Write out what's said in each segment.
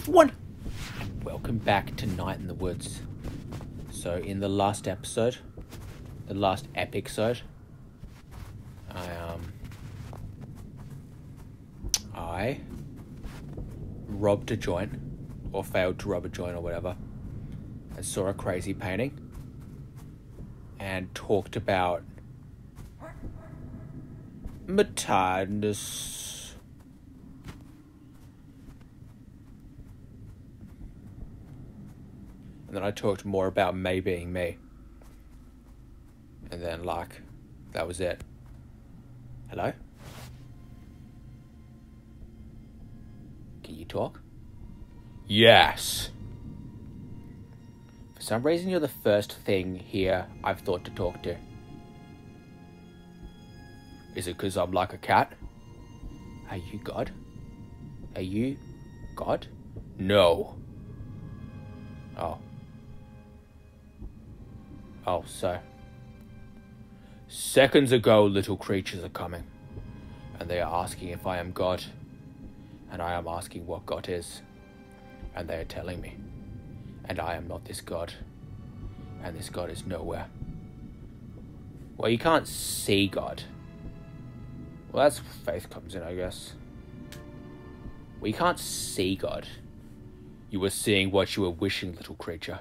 everyone, and welcome back to Night in the Woods. So in the last episode, the last episode, I robbed a joint, or failed to rob a joint or whatever, and saw a crazy painting, and talked about Matthias. And then I talked more about May being me. And then, that was it. Hello? Can you talk? Yes! For some reason, you're the first thing here I've thought to talk to. Is it because I'm like a cat? Are you God? Are you God? No. Oh, so. Seconds ago, little creatures are coming, and they are asking if I am God, and I am asking what God is, and they are telling me, and I am not this God, and this God is nowhere. Well, you can't see God. Well, that's where faith comes in, I guess. Well, you can't see God. You were seeing what you were wishing, little creature.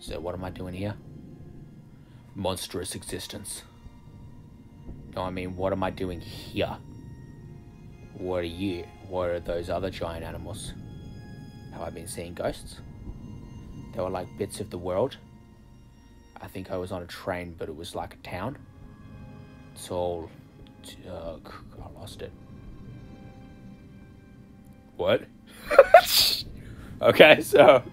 So what am I doing here? Monstrous existence. No, I mean, what am I doing here? What are you? What are those other giant animals? Have I been seeing ghosts? They were like bits of the world. I think I was on a train, but it was like a town. It's all... I lost it. What? Okay, so...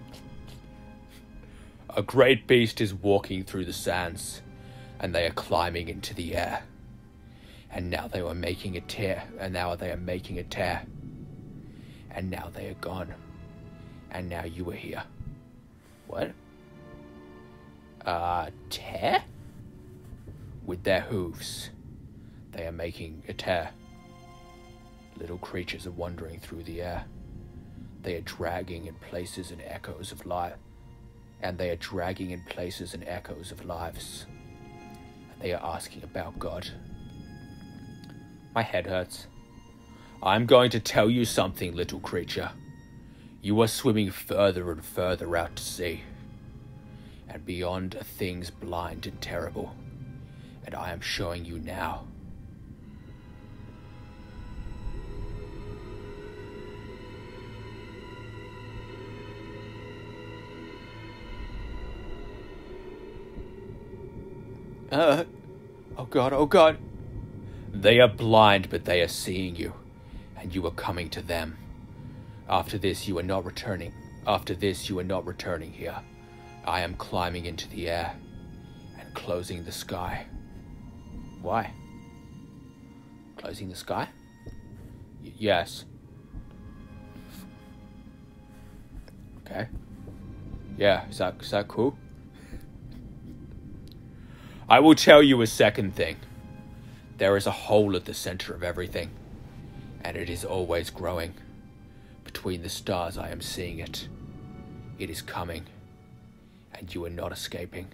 A great beast is walking through the sands, and they are climbing into the air. And now they were making a tear, and now they are making a tear. And now they are gone. And now you are here. What? Tear? With their hooves, they are making a tear. Little creatures are wandering through the air. They are dragging in places and echoes of life. And they are dragging in places and echoes of lives. And they are asking about God. My head hurts. I'm going to tell you something, little creature. You are swimming further and further out to sea. And beyond are things blind and terrible. And I am showing you now. Oh God. They are blind, but they are seeing you, and you are coming to them. After this, you are not returning. After this, you are not returning here. I am climbing into the air and closing the sky. Why? Closing the sky? Yes. Okay. Yeah, is that cool? I will tell you a second thing. There is a hole at the center of everything, and it is always growing. Between the stars I am seeing it. It is coming, and you are not escaping.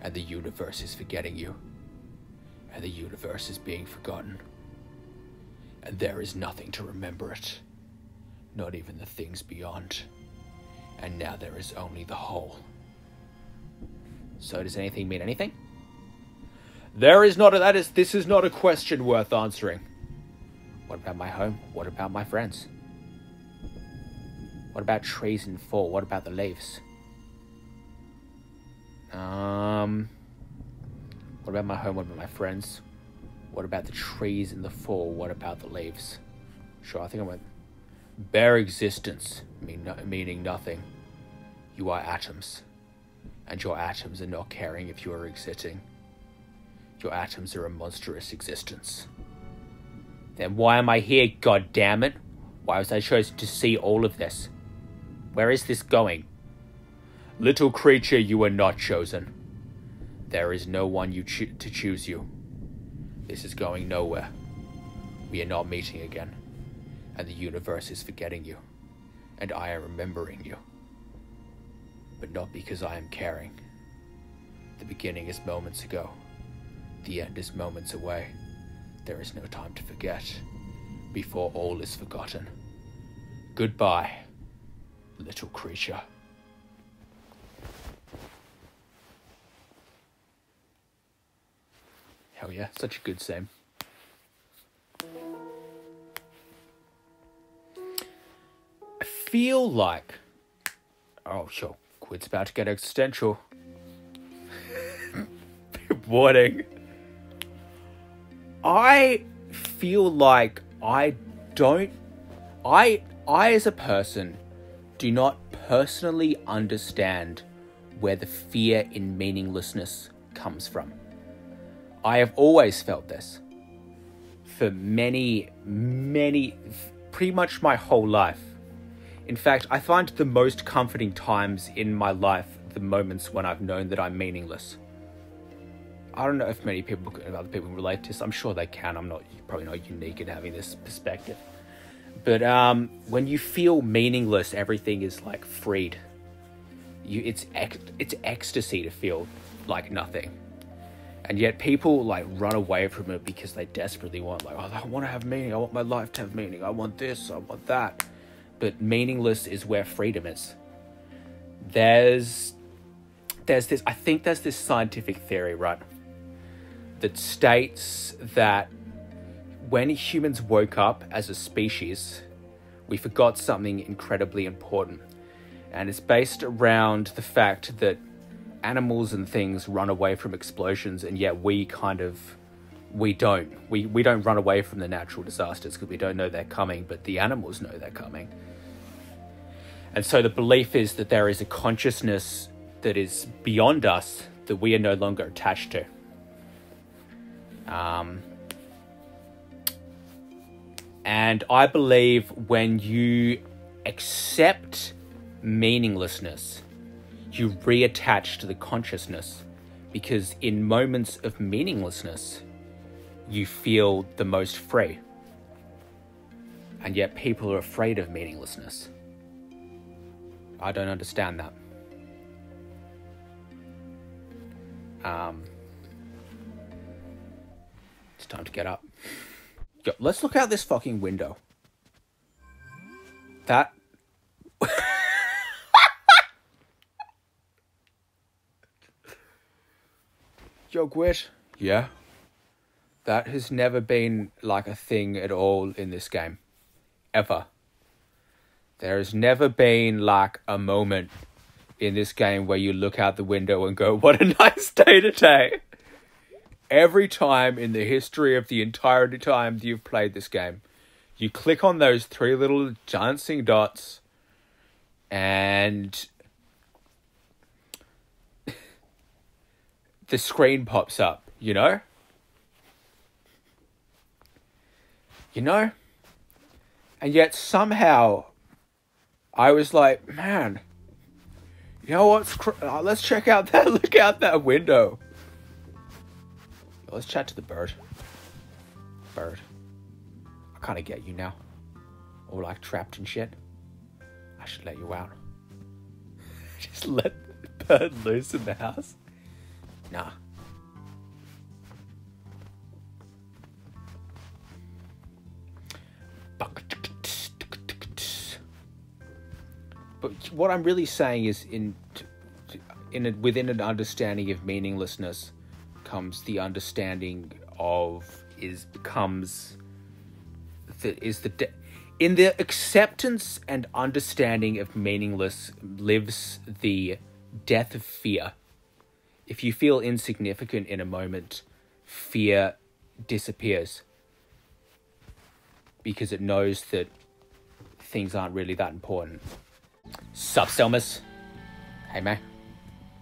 And the universe is forgetting you, and the universe is being forgotten. And there is nothing to remember it, not even the things beyond. And now there is only the hole. So does anything mean anything? This is not a question worth answering. What about my home? What about my friends? What about trees in fall? What about the leaves? What about my home? What about my friends? What about the trees in the fall? What about the leaves? Sure, I think I went... Bare existence, meaning nothing. You are atoms. And your atoms are not caring if you are existing. Your atoms are a monstrous existence. Then why am I here, goddammit? Why was I chosen to see all of this? Where is this going? Little creature, you were not chosen. There is no one to choose you. This is going nowhere. We are not meeting again. and the universe is forgetting you, and I am remembering you. But not because I am caring. The beginning is moments ago. The end is moments away. There is no time to forget, before all is forgotten. Goodbye, little creature. Hell yeah, such a good same. I feel like... Oh, sure. Quid's about to get existential. Warning. I feel like I as a person do not personally understand where the fear in meaninglessness comes from. I have always felt this for pretty much my whole life. In fact, I find the most comforting times in my life the moments when I've known that I'm meaningless. I don't know if other people can relate to this. I'm sure they can. Probably not unique in having this perspective. But when you feel meaningless, everything is like freed. It's ecstasy to feel like nothing. And yet people like run away from it because they desperately want, like, oh, I want to have meaning. I want my life to have meaning. I want this. I want that. But meaningless is where freedom is. There's this, I think there's this scientific theory, right, that states that when humans woke up as a species, we forgot something incredibly important. And it's based around the fact that animals and things run away from explosions, and yet we don't. We don't run away from the natural disasters because we don't know they're coming, but the animals know they're coming. And so the belief is that there is a consciousness that is beyond us that we are no longer attached to. And I believe when you accept meaninglessness, you reattach to the consciousness, because in moments of meaninglessness, you feel the most free. And yet people are afraid of meaninglessness. I don't understand that. It's time to get up. Yo, let's look out this fucking window. That... Yo, Gwyd. Yeah? That has never been like a thing at all in this game. Ever. There has never been like a moment in this game where you look out the window and go, what a nice day today. Every time in the history of the entire time that you've played this game, you click on those three little dancing dots and the screen pops up, you know? You know? And yet somehow I was like, man, you know what's... let's check out that... Look out that window. Let's chat to the bird. Bird. I kind of get you now. All like trapped and shit. I should let you out. Just let the bird loose in the house. Nah. But what I'm really saying is within an understanding of meaninglessness comes the understanding of in the acceptance and understanding of meaningless lives the death of fear. If you feel insignificant in a moment, fear disappears because it knows that things aren't really that important. Sup, Selmas? Hey, man.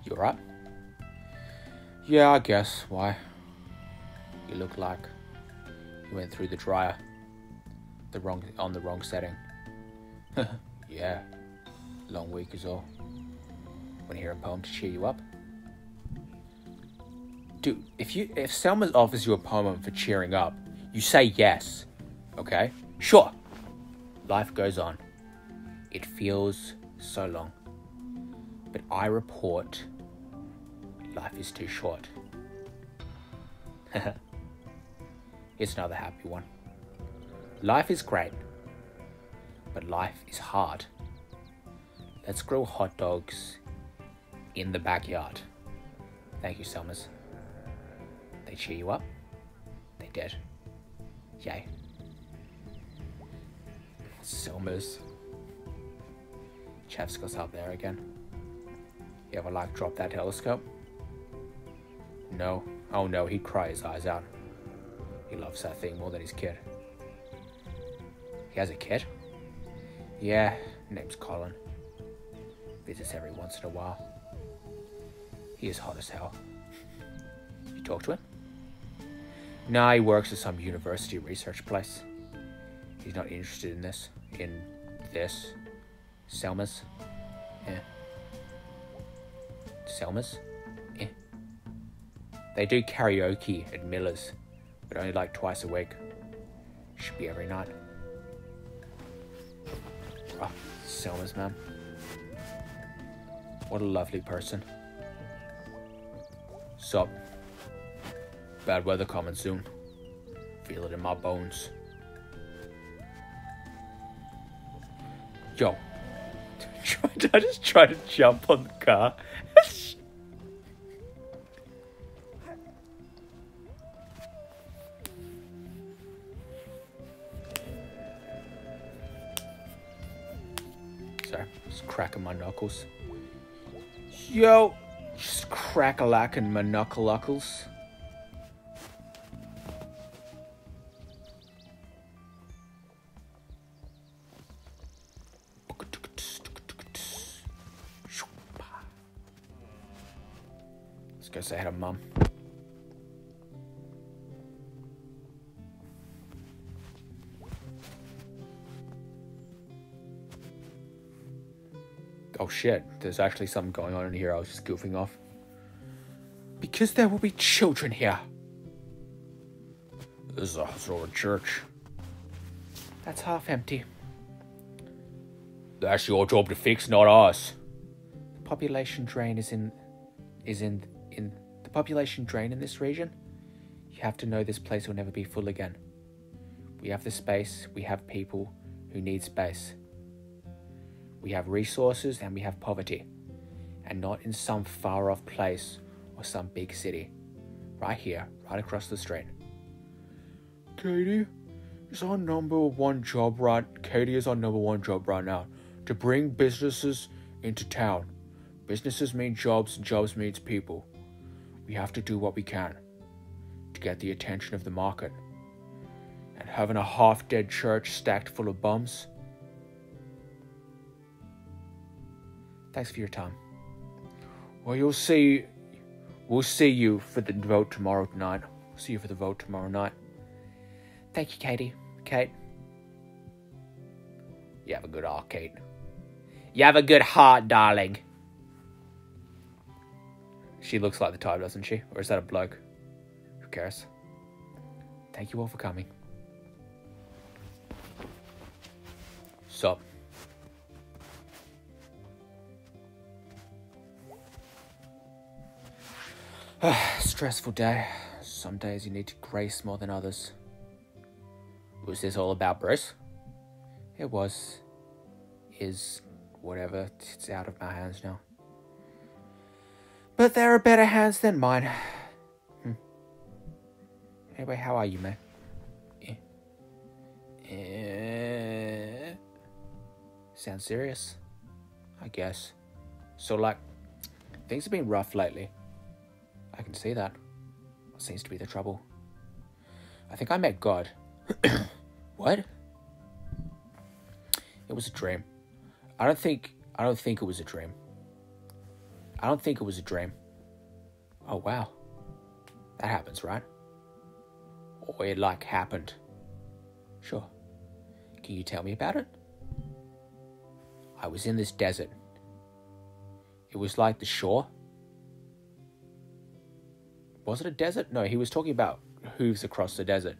You alright? Yeah, I guess. Why? You look like you went through the dryer on the wrong setting. Yeah. Long week is all. Want to hear a poem to cheer you up? Dude, if Selma offers you a poem for cheering up, you say yes. Okay? Sure. Life goes on. It feels so long. But I report, life is too short. Here's another happy one. Life is great, but life is hard. Let's grill hot dogs in the backyard. Thank you, Selmas. They cheer you up. They did. Yay. Selmas. Chevska's up there again. You ever like drop that telescope? No. Oh no, he'd cry his eyes out. He loves that thing more than his kid. He has a kid? Yeah, name's Colin. Visits every once in a while. He is hot as hell. You talk to him? Nah, he works at some university research place. He's not interested in this. Selmas? Eh. Selmas? Eh. They do karaoke at Miller's, but only like twice a week. Should be every night. Oh, Selmas, man. What a lovely person. Sup? Bad weather coming soon. Feel it in my bones. Yo. I just tried to jump on the car. Sorry, just cracking my knuckles. Yo, just crack-a-lacking my knuckle-luckles. Let's go say hi to Mum. Oh shit, there's actually something going on in here. I was just goofing off. Because there will be children here. This is a sort of church. That's half empty. That's your job to fix, not ours. The population drain is in the population drain in this region. You have to know this place will never be full again. We have the space, we have people who need space. We have resources and we have poverty. And not in some far off place or some big city. Right here, right across the street. Katie is our number one job right now. To bring businesses into town. Businesses mean jobs and jobs means people. We have to do what we can to get the attention of the market. And having a half-dead church stacked full of bums. Thanks for your time. Well, we'll see you for the vote tomorrow night. See you for the vote tomorrow night. Thank you, Katie. Kate. You have a good heart, Kate. You have a good heart, darling. She looks like the type, doesn't she? Or is that a bloke? Who cares? Thank you all for coming. Sup? Stressful day. Some days you need to grace more than others. Was this all about Bruce? It was. Is. Whatever. It's out of my hands now. But there are better hands than mine. Anyway, how are you, man? Sounds serious? I guess. So, like, things have been rough lately. I can see that. What seems to be the trouble? I think I met God. What? It was a dream. I don't think it was a dream. I don't think it was a dream. Oh, wow. That happens, right? Or it, like, happened. Sure. Can you tell me about it? I was in this desert. It was like the shore. Was it a desert? No, he was talking about hooves across the desert.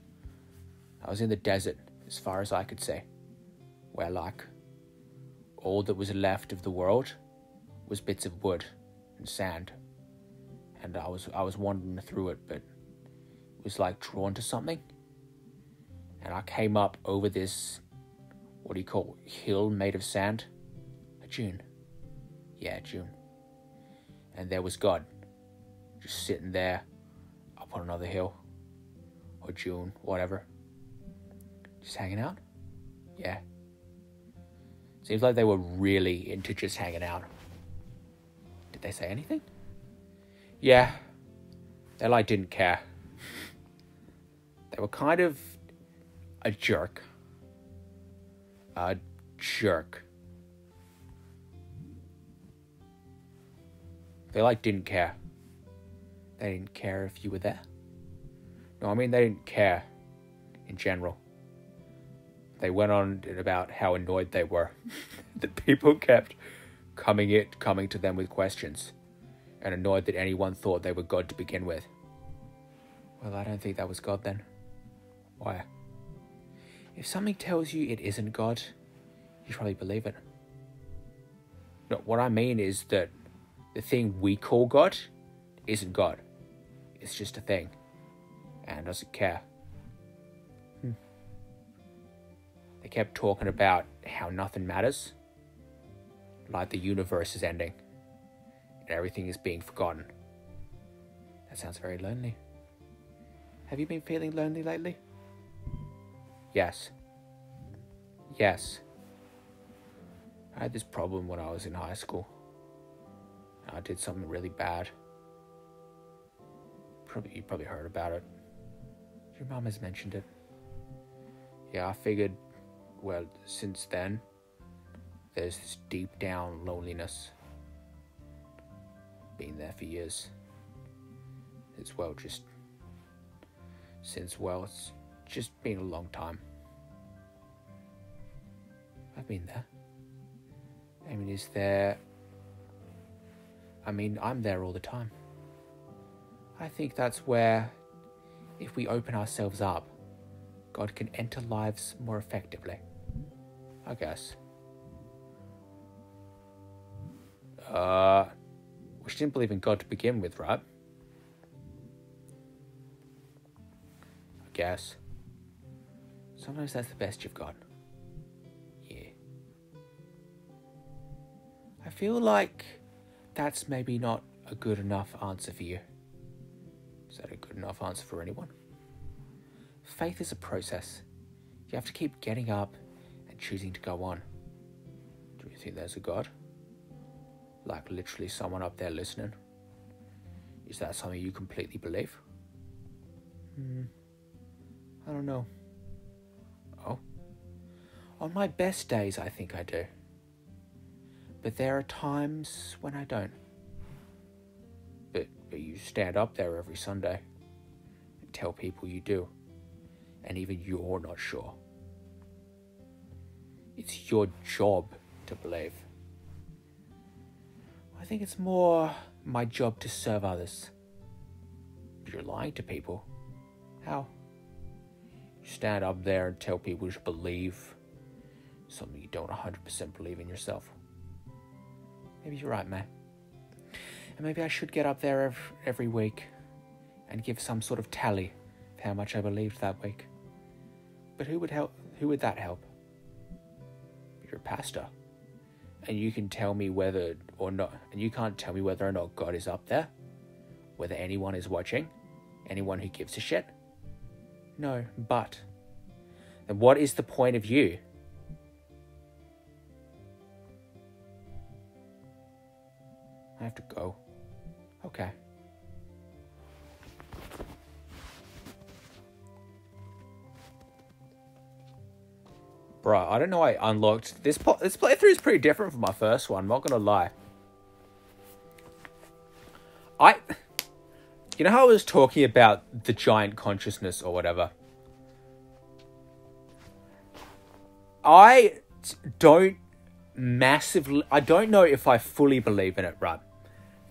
I was in the desert, as far as I could see. where like all that was left of the world was bits of wood and sand. And I was wandering through it, but it was like drawn to something. And I came up over this, what do you call it, hill made of sand? A dune. Yeah, dune. And there was God, just sitting there up on another hill, or dune, whatever. Just hanging out? Yeah. Seems like they were really into just hanging out. Did they say anything? Yeah. They like didn't care. They were kind of a jerk. A jerk. They like didn't care. They didn't care if you were there. No, I mean they didn't care in general. They went on about how annoyed they were that people kept coming to them with questions, and annoyed that anyone thought they were God to begin with. Well, I don't think that was God then. Why? If something tells you it isn't God, you probably believe it. No, what I mean is that the thing we call God isn't God. It's just a thing, and doesn't care. They kept talking about how nothing matters, like the universe is ending, and everything is being forgotten. That sounds very lonely. Have you been feeling lonely lately? Yes. Yes. I had this problem when I was in high school. I did something really bad. You probably heard about it. Your mom has mentioned it. Yeah, I figured, well, since then, there's this deep down loneliness. Been there for years. It's just been a long time. I've been there. I'm there all the time. I think that's where, if we open ourselves up, God can enter lives more effectively. I guess. We didn't believe in God to begin with, right? I guess. Sometimes that's the best you've got. Yeah. I feel like that's maybe not a good enough answer for you. Is that a good enough answer for anyone? Faith is a process. You have to keep getting up and choosing to go on. Do you think there's a God? Like literally someone up there listening? Is that something you completely believe? I don't know. Oh? On my best days, I think I do. But there are times when I don't. But you stand up there every Sunday and tell people you do. And even you're not sure. It's your job to believe. I think it's more my job to serve others. But you're lying to people. How? You stand up there and tell people to believe something you don't 100% believe in yourself. Maybe you're right, man. And maybe I should get up there every week and give some sort of tally of how much I believed that week. But who would help? Who would that help? You're a pastor. And you can tell me whether or not, and you can't tell me whether or not God is up there, whether anyone is watching, anyone who gives a shit. No, but then what is the point of you? I have to go. Okay. Bruh, I don't know why I unlocked... This playthrough is pretty different from my first one, I'm not gonna lie. You know how I was talking about the giant consciousness or whatever? I don't know if I fully believe in it, right?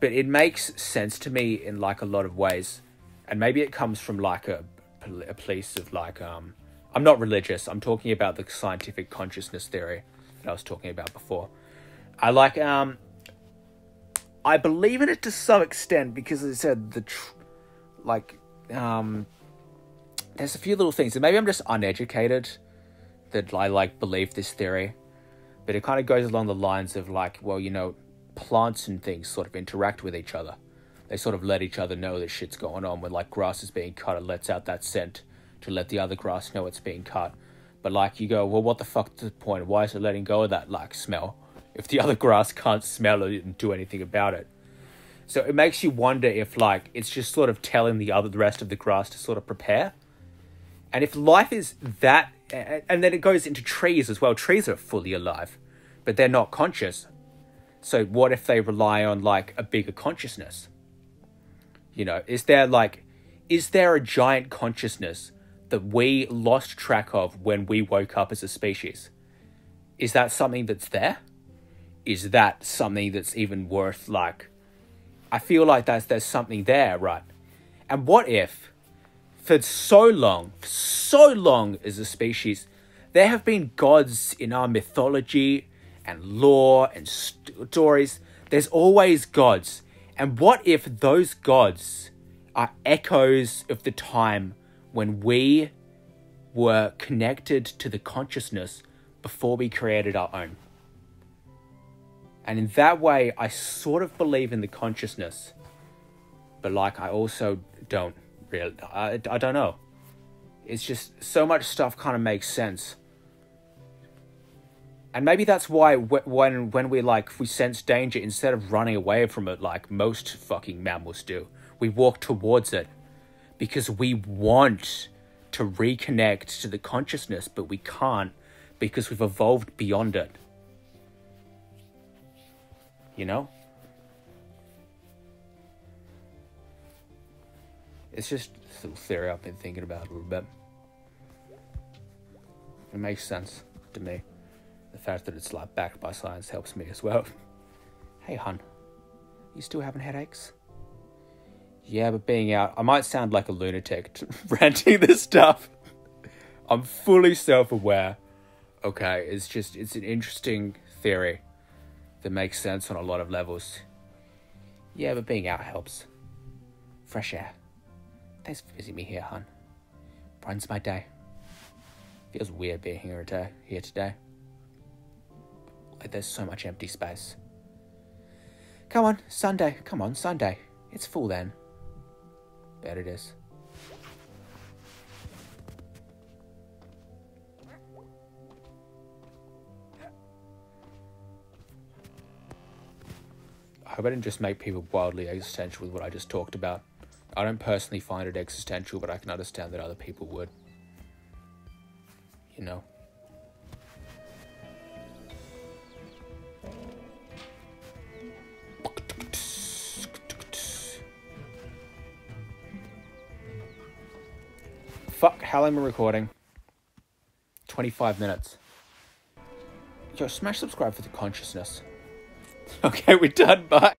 But it makes sense to me in like a lot of ways. And maybe it comes from like a place of like, I'm not religious. I'm talking about the scientific consciousness theory that I was talking about before. I like, I believe in it to some extent because, as I said, there's a few little things, and maybe I'm just uneducated that I, like, believe this theory, but it kind of goes along the lines of, like, well, you know, plants and things sort of interact with each other. They sort of let each other know that shit's going on. When, like, grass is being cut, it lets out that scent to let the other grass know it's being cut. But, like, you go, well, what the fuck's the point? Why is it letting go of that, like, smell if the other grass can't smell it and do anything about it? So it makes you wonder if, like, it's just sort of telling the rest of the grass to sort of prepare. And if life is that, and then it goes into trees as well. Trees are fully alive, but they're not conscious. So what if they rely on, like, a bigger consciousness? You know, is there a giant consciousness that we lost track of when we woke up as a species? Is that something that's there? Is that something that's even worth, like, I feel like there's something there, right? And what if, for so long as a species, there have been gods in our mythology and lore and stories. There's always gods. And what if those gods are echoes of the time when we were connected to the consciousness before we created our own? And in that way, I sort of believe in the consciousness, but, like, I also don't really, I don't know. It's just so much stuff kind of makes sense. And maybe that's why when we sense danger, instead of running away from it like most fucking mammals do, we walk towards it because we want to reconnect to the consciousness, but we can't because we've evolved beyond it. You know? It's just a little theory I've been thinking about a little bit. It makes sense to me. The fact that it's, like, backed by science helps me as well. Hey, hun. You still having headaches? Yeah, but being out... I might sound like a lunatic ranting this stuff. I'm fully self-aware. Okay, it's an interesting theory that makes sense on a lot of levels. Yeah, but being out helps. Fresh air. Thanks for visiting me here, hun. Brightens my day. Feels weird being here today. Like, there's so much empty space. Come on, Sunday. It's full then. Bet it is. I hope I didn't just make people wildly existential with what I just talked about. I don't personally find it existential, but I can understand that other people would. You know. Fuck, how long am I recording? 25 minutes. Yo, smash subscribe for the consciousness. Okay, we're done, bye.